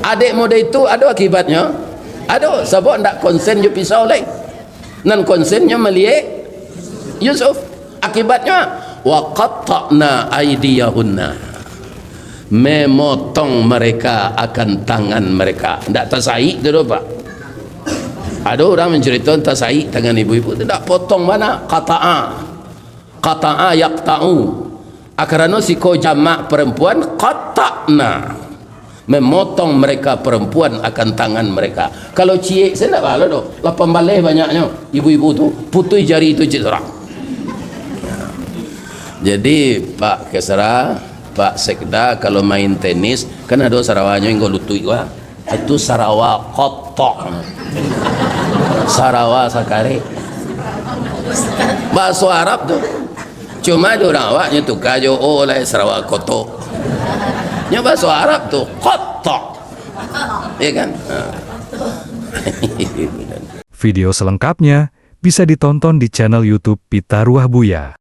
Adik muda itu ada akibatnya, ada sebab ndak konsen je pisau lain, nan konsennya melihat Yusuf. Akibatnya wa qatta'na aydiyahunna, memotong mereka akan tangan mereka. Ndak tasai tu Pak. Ada orang menceritakan tasai tangan ibu-ibu tu, ndak potong mana, qata'a yaqta'u, akarana siko jamak perempuan qatta'na, memotong mereka perempuan akan tangan mereka. Kalau ciek saya tak malu doh, 8 balai banyaknya ibu-ibu tu putui jari itu cedera. Jadi Pak Kesra, Pak Sekda kalau main tenis kan ada Sarawaknya yang lutui wah, itu Sarawak kotok, Sarawak sakare, bahasa Arab tu. Cuma ada orang awaknya tu kajo oleh Sarawak kotok, nya bahasa Arab tu kotok, ya kan. Video selengkapnya bisa ditonton di channel YouTube Pita Ruah Buya.